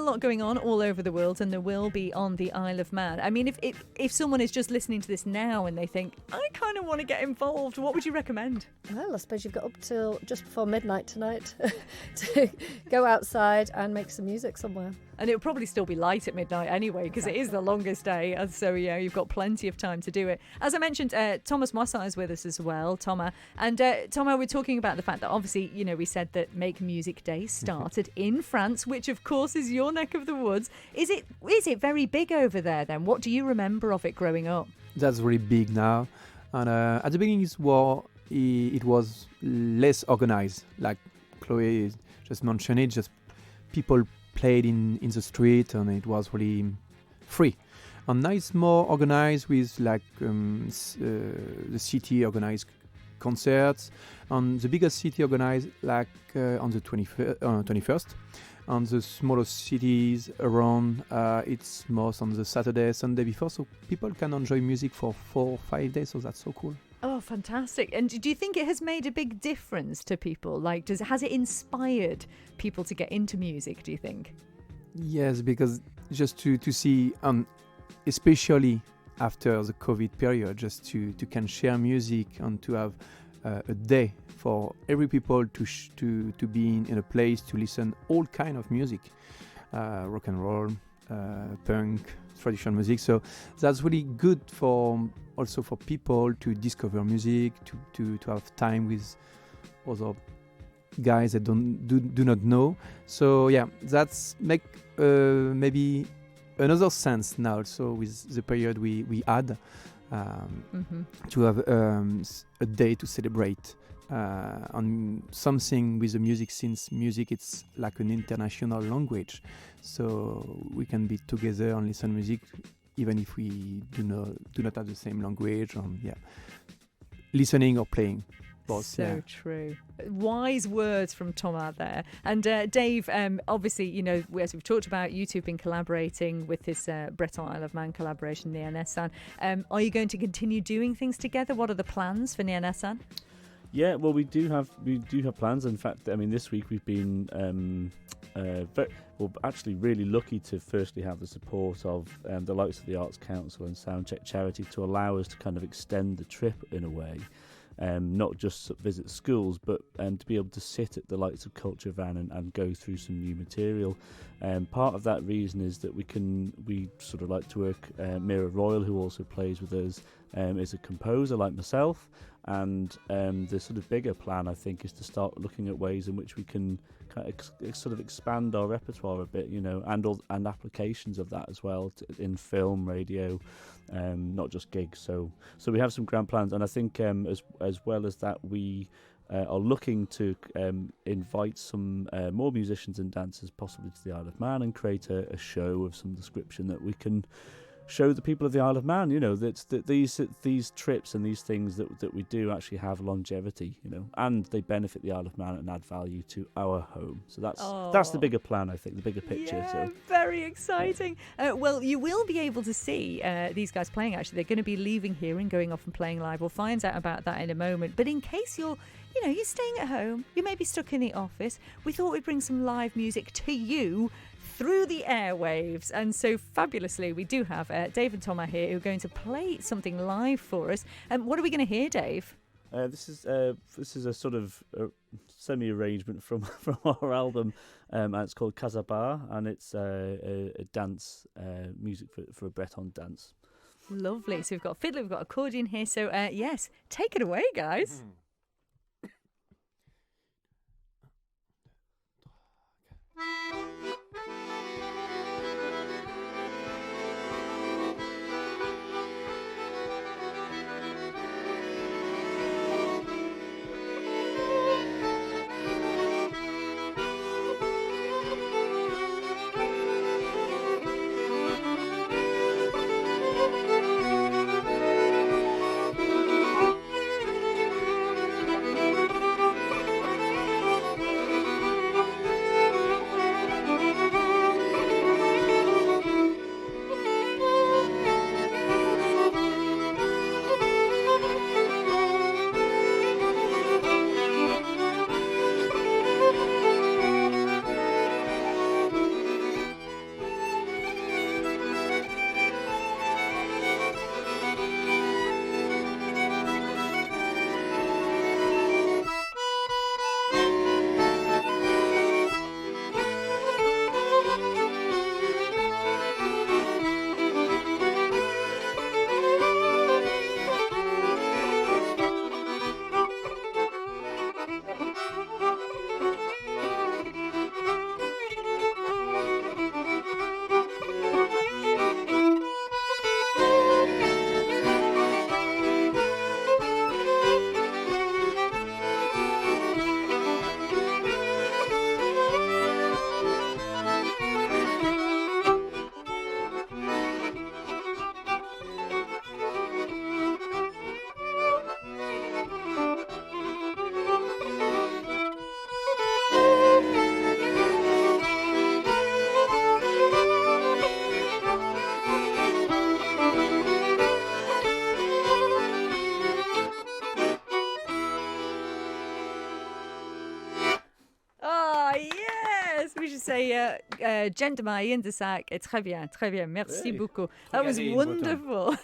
lot going on all over the world, and there will be on the Isle of Man. I mean, if someone is just listening to this now and they think, I kind of want to get involved, what would you recommend? Well, I suppose you've got up till just before midnight tonight to go outside and make some music somewhere. And it'll probably still be light at midnight anyway, because it is the longest day. And so, yeah, you've got plenty of time to do it. As I mentioned, Thomas Moisson is with us as well, Thomas. And Thomas, we're talking about the fact that obviously, you know, we said that Make Music Day started in France, which of course is your neck of the woods. Is it very big over there then? What do you remember of it growing up? That's really big now. And at the beginning it was less organized, like Chloe just mentioned it, just people played in the street and it was really free. And now it's more organized with like the city organized concerts, and the biggest city organized like on the 21st. And the smaller cities around, it's most on the Saturday, Sunday before, so people can enjoy music for 4 or 5 days, so that's so cool. Oh, fantastic. And do you think it has made a big difference to people? Like, has it inspired people to get into music, do you think? Yes, because just to see, especially after the COVID period, just to can share music and to have a day for every people to be in a place to listen all kind of music, rock and roll, punk, traditional music. So that's really good also for people to discover music, to have time with other guys that do not know. So yeah, that's make maybe another sense now also with the period we had to have a day to celebrate on something with the music, since music it's like an international language, so we can be together and listen music even if we do not have the same language, and listening or playing both. So true. Wise words from Thomas there. And Dave, obviously, you know, as we've talked about, you two have been collaborating with this Breton Isle of Man collaboration, Néanessan. Are you going to continue doing things together? What are the plans for Néanessan? Yeah, well, we do have plans. In fact, I mean, this week we've been actually really lucky to firstly have the support of the likes of the Arts Council and Soundcheck Charity to allow us to kind of extend the trip in a way. Not just visit schools, but to be able to sit at the likes of Culture Vannin and go through some new material. Part of that reason is that we sort of like to work. Mira Royal, who also plays with us, is a composer like myself, and the sort of bigger plan, I think, is to start looking at ways in which we can kind of sort of expand our repertoire a bit, you know, and applications of that as well in film, radio, not just gigs. So we have some grand plans, and I think as well as that, we are looking to invite some more musicians and dancers possibly to the Isle of Man and create a show of some description that we can show the people of the Isle of Man, you know, that these trips and these things that we do actually have longevity, you know, and they benefit the Isle of Man and add value to our home. So that's the bigger plan, I think, the bigger picture. Yeah, so very exciting. Well, you will be able to see these guys playing. Actually, they're going to be leaving here and going off and playing live. We'll find out about that in a moment. But in case you're staying at home, you may be stuck in the office, we thought we'd bring some live music to you through the airwaves. And so fabulously, we do have Dave and Thomas here who are going to play something live for us. What are we going to hear, Dave? This is a sort of semi-arrangement from our album, and it's called Casabar, and it's a dance music for a Breton dance. Lovely. So we've got fiddle, we've got accordion here. So yes, take it away, guys. Yes, we should say gentleman in the sack. Très bien, merci beaucoup. That was wonderful.